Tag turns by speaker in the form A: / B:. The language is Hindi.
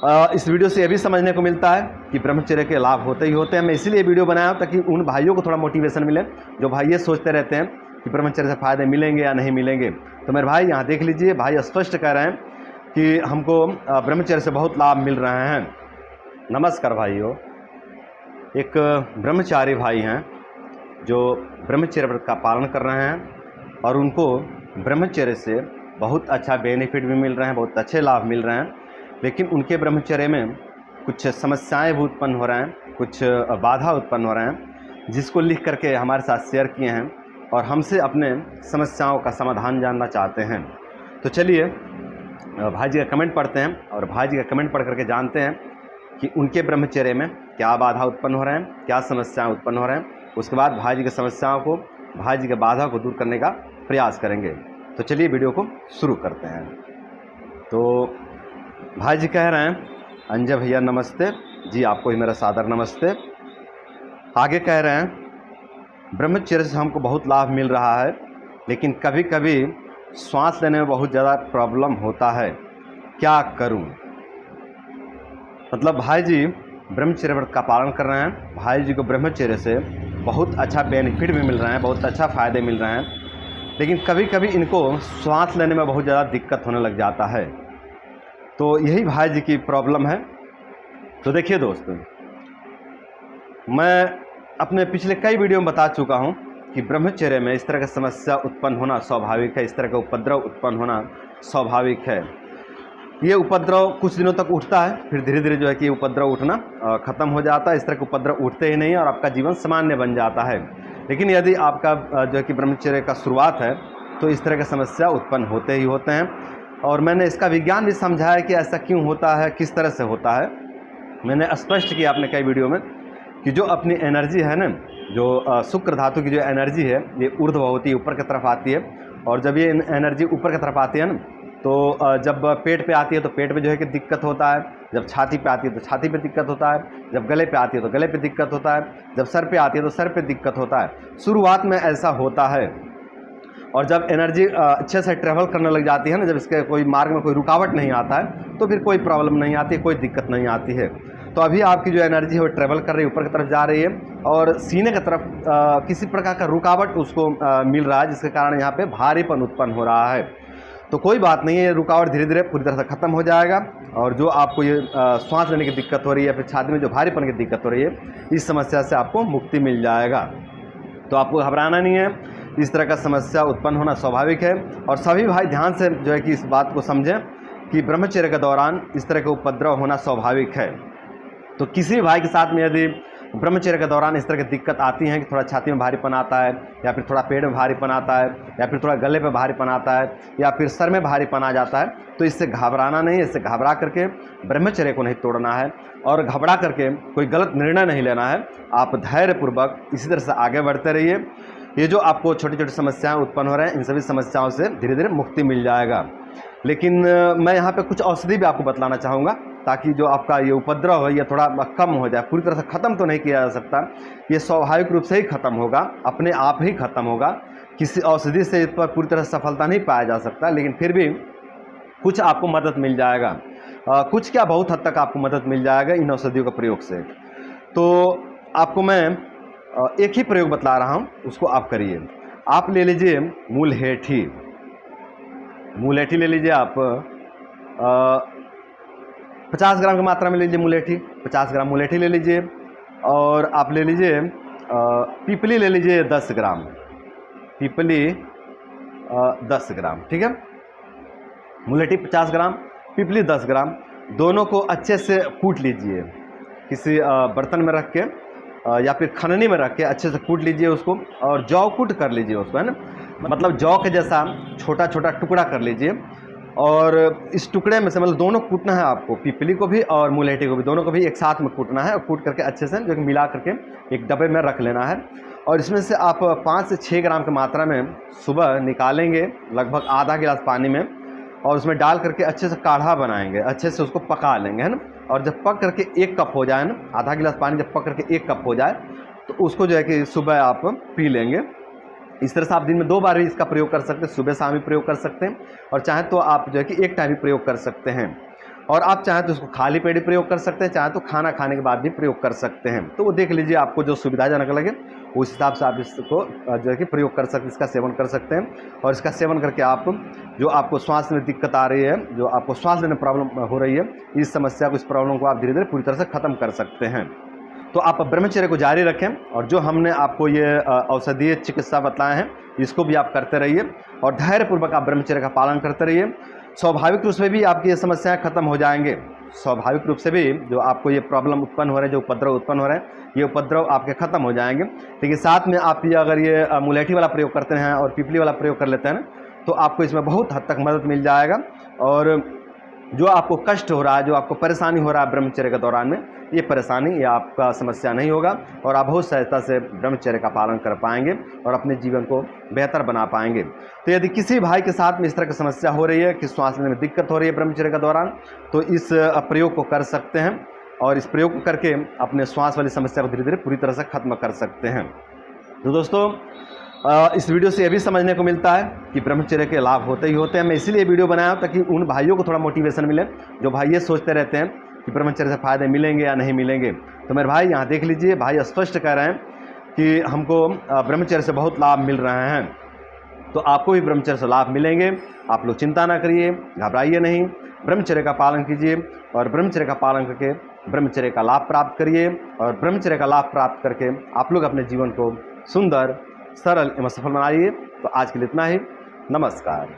A: इस वीडियो से यह भी समझने को मिलता है कि ब्रह्मचर्य के लाभ होते ही होते हैं। मैं इसीलिए वीडियो बनाया हूं ताकि उन भाइयों को थोड़ा मोटिवेशन मिले जो भाई ये सोचते रहते हैं कि ब्रह्मचर्य से फ़ायदे मिलेंगे या नहीं मिलेंगे। तो मेरे भाई यहाँ देख लीजिए, भाई स्पष्ट कह रहे हैं कि हमको ब्रह्मचर्य से बहुत लाभ मिल रहे हैं। नमस्कार भाइयों। एक ब्रह्मचारी भाई हैं जो ब्रह्मचर्य व्रत का पालन कर रहे हैं और उनको ब्रह्मचर्य से बहुत अच्छा बेनिफिट भी मिल रहे हैं, बहुत अच्छे लाभ मिल रहे हैं। लेकिन उनके ब्रह्मचर्य में कुछ समस्याएं भी उत्पन्न हो रहे हैं, कुछ बाधा उत्पन्न हो रहे हैं, जिसको लिख करके हमारे साथ शेयर किए हैं और हमसे अपने समस्याओं का समाधान जानना चाहते हैं। तो चलिए भाई जी का कमेंट पढ़ते हैं और भाई जी का कमेंट पढ़ करके जानते हैं कि उनके ब्रह्मचर्य में क्या बाधा उत्पन्न हो रहे हैं, क्या समस्याएं उत्पन्न हो रहे हैं। उसके बाद भाई जी की समस्याओं को, भाई जी के बाधा को दूर करने का प्रयास करेंगे। तो चलिए वीडियो को शुरू करते हैं। तो भाई जी कह रहे हैं, अंजय भैया नमस्ते जी, आपको ही मेरा सादर नमस्ते। आगे कह रहे हैं, ब्रह्मचर्य से हमको बहुत लाभ मिल रहा है, लेकिन कभी कभी सांस लेने में बहुत ज़्यादा प्रॉब्लम होता है, क्या करूं? मतलब भाई जी ब्रह्मचर्य व्रत का पालन कर रहे हैं। भाई जी को ब्रह्मचर्य से बहुत अच्छा बेनिफिट भी मिल रहा है, बहुत अच्छा फ़ायदे मिल रहे हैं, लेकिन कभी कभी इनको सांस लेने में बहुत ज़्यादा दिक्कत होने लग जाता है। तो यही भाई जी की प्रॉब्लम है। तो देखिए दोस्तों, मैं अपने पिछले कई वीडियो में बता चुका हूं कि ब्रह्मचर्य में इस तरह की समस्या उत्पन्न होना स्वाभाविक है, इस तरह का उपद्रव उत्पन्न होना स्वाभाविक है। ये उपद्रव कुछ दिनों तक उठता है, फिर धीरे धीरे जो है कि ये उपद्रव उठना ख़त्म हो जाता है। इस तरह के उपद्रव उठते ही नहीं और आपका जीवन सामान्य बन जाता है। लेकिन यदि आपका जो है कि ब्रह्मचर्य का शुरुआत है तो इस तरह की समस्या उत्पन्न होते ही होते हैं। और मैंने इसका विज्ञान भी समझाया कि ऐसा क्यों होता है, किस तरह से होता है। मैंने स्पष्ट किया अपने कई वीडियो में कि जो अपनी एनर्जी है ना, जो शुक्र धातु की जो एनर्जी है, ये ऊर्ध्व होती है, ऊपर की तरफ आती है। और जब ये एनर्जी ऊपर की तरफ आती है ना, तो जब पेट पे आती है तो पेट पे जो है कि दिक्कत होता है, जब छाती पे आती है तो छाती पे दिक्कत होता है, जब गले पे आती है तो गले पे दिक्कत होता है, जब सर पे आती है तो सर पे दिक्कत होता है। शुरुआत में ऐसा होता है। और जब एनर्जी अच्छे से ट्रैवल करने लग जाती है ना, जब इसके कोई मार्ग में कोई रुकावट नहीं आता है, तो फिर कोई प्रॉब्लम नहीं आती, कोई दिक्कत नहीं आती है। तो अभी आपकी जो एनर्जी है वो ट्रैवल कर रही है, ऊपर की तरफ जा रही है और सीने की तरफ किसी प्रकार का रुकावट उसको मिल रहा है, जिसके कारण यहाँ पे भारीपन उत्पन्न हो रहा है। तो कोई बात नहीं है, ये रुकावट धीरे धीरे पूरी तरह से ख़त्म हो जाएगा। और जो आपको ये सांस लेने की दिक्कत हो रही है, फिर छाती में जो भारीपन की दिक्कत हो रही है, इस समस्या से आपको मुक्ति मिल जाएगा। तो आपको घबराना नहीं है, इस तरह का समस्या उत्पन्न होना स्वाभाविक है। और सभी भाई ध्यान से जो है कि इस बात को समझें कि ब्रह्मचर्य के दौरान इस तरह के उपद्रव होना स्वाभाविक है। तो किसी भी भाई के साथ में यदि ब्रह्मचर्य के दौरान इस तरह की दिक्कत आती है कि थोड़ा छाती में भारीपन आता है, या फिर थोड़ा पेट में भारीपन आता है, या फिर थोड़ा गले पे भारीपन आता है, या फिर सर में भारीपन आ जाता है, तो इससे घबराना नहीं है। इससे घबरा करके ब्रह्मचर्य को नहीं तोड़ना है और घबरा करके कोई गलत निर्णय नहीं लेना है। आप धैर्यपूर्वक इसी तरह से आगे बढ़ते रहिए। ये जो आपको छोटी छोटी समस्याएं उत्पन्न हो रहे हैं, इन सभी समस्याओं से धीरे धीरे मुक्ति मिल जाएगा। लेकिन मैं यहाँ पे कुछ औषधि भी आपको बतलाना चाहूँगा, ताकि जो आपका ये उपद्रव है ये थोड़ा कम हो जाए। पूरी तरह से ख़त्म तो नहीं किया जा सकता, ये स्वाभाविक रूप से ही ख़त्म होगा, अपने आप ही ख़त्म होगा। किसी औषधि से इस पर पूरी तरह से सफलता नहीं पाया जा सकता, लेकिन फिर भी कुछ आपको मदद मिल जाएगा। कुछ क्या, बहुत हद तक आपको मदद मिल जाएगा इन औषधियों का प्रयोग से। तो आपको मैं एक ही प्रयोग बतला रहा हूँ, उसको आप करिए। आप ले लीजिए मुलहेठी। मुलहेठी ले लीजिए आप 50 ग्राम की मात्रा में लीजिए मुलहेठी, 50 ग्राम मुलहेठी ले लीजिए। और आप ले लीजिए पीपली ले लीजिए 10 ग्राम, पीपली 10 ग्राम, ठीक है। मुलहेठी 50 ग्राम, पीपली 10 ग्राम, दोनों को अच्छे से कूट लीजिए। किसी बर्तन में रख के या फिर खननी में रख के अच्छे से कूट लीजिए उसको, और जौ कूट कर लीजिए उसको, है ना। मतलब जौ के जैसा छोटा छोटा टुकड़ा कर लीजिए। और इस टुकड़े में से मतलब दोनों कूटना है आपको, पीपली को भी और मुलहेठी को भी, दोनों को भी एक साथ में कूटना है। और कूट करके अच्छे से जो कि मिला करके एक डब्बे में रख लेना है। और इसमें से आप 5 से 6 ग्राम की मात्रा में सुबह निकालेंगे, लगभग आधा गिलास पानी में, और उसमें डाल करके अच्छे से काढ़ा बनाएंगे, अच्छे से उसको पका लेंगे, है ना। और जब पक करके 1 कप हो जाए ना, आधा गिलास पानी जब पक करके 1 कप हो जाए, तो उसको जो है कि सुबह आप पी लेंगे। इस तरह से आप दिन में 2 बार भी इसका प्रयोग कर सकते हैं, सुबह शाम भी प्रयोग कर सकते हैं, और चाहे तो आप जो है कि एक टाइम भी प्रयोग कर सकते हैं। और आप चाहें तो इसको खाली पेट भी प्रयोग कर सकते हैं, चाहें तो खाना खाने के बाद भी प्रयोग कर सकते हैं। तो वो देख लीजिए आपको जो सुविधाजनक लगे उस हिसाब से आप इसको जो है कि प्रयोग कर सकते, इसका सेवन कर सकते हैं। और इसका सेवन करके आप जो आपको श्वास में दिक्कत आ रही है, जो आपको श्वास लेने में प्रॉब्लम हो रही है, इस समस्या को, इस प्रॉब्लम को आप धीरे धीरे पूरी तरह से ख़त्म कर सकते हैं। तो आप ब्रह्मचर्य को जारी रखें और जो हमने आपको ये औषधीय चिकित्सा बताए हैं इसको भी आप करते रहिए और धैर्यपूर्वक आप ब्रह्मचर्य का पालन करते रहिए। स्वाभाविक रूप से भी आपकी ये समस्याएं खत्म हो जाएंगे। स्वाभाविक रूप से भी जो आपको ये प्रॉब्लम उत्पन्न हो रहे हैं, जो उपद्रव उत्पन्न हो रहे हैं, ये उपद्रव आपके खत्म हो जाएंगे। लेकिन साथ में आप ये अगर ये मुलेठी वाला प्रयोग करते हैं और पीपली वाला प्रयोग कर लेते हैं ना, तो आपको इसमें बहुत हद तक मदद मिल जाएगा। और जो आपको कष्ट हो रहा है, जो आपको परेशानी हो रहा है ब्रह्मचर्य के दौरान में, ये परेशानी, ये आपका समस्या नहीं होगा और आप बहुत सहजता से ब्रह्मचर्य का पालन कर पाएंगे और अपने जीवन को बेहतर बना पाएंगे। तो यदि किसी भाई के साथ में इस तरह की समस्या हो रही है कि श्वास लेने में दिक्कत हो रही है ब्रह्मचर्य के दौरान, तो इस प्रयोग को कर सकते हैं और इस प्रयोग को करके अपने श्वास वाली समस्या को धीरे धीरे पूरी तरह से खत्म कर सकते हैं। तो दोस्तों, इस वीडियो से यह भी समझने को मिलता है कि ब्रह्मचर्य के लाभ होते ही होते हैं। मैं इसीलिए वीडियो बनाया हूं ताकि उन भाइयों को थोड़ा मोटिवेशन मिले जो भाई ये सोचते रहते हैं कि ब्रह्मचर्य से फ़ायदे मिलेंगे या नहीं मिलेंगे। तो मेरे भाई यहाँ देख लीजिए, भाई स्पष्ट कह रहे हैं कि हमको ब्रह्मचर्य से बहुत लाभ मिल रहे हैं। तो आपको भी ब्रह्मचर्य से लाभ मिलेंगे। आप लोग चिंता ना करिए, घबराइए नहीं, ब्रह्मचर्य का पालन कीजिए और ब्रह्मचर्य का पालन करके ब्रह्मचर्य का लाभ प्राप्त करिए और ब्रह्मचर्य का लाभ प्राप्त करके आप लोग अपने जीवन को सुंदर, सरल एवं सफल बनाइए। तो आज के लिए इतना ही। नमस्कार।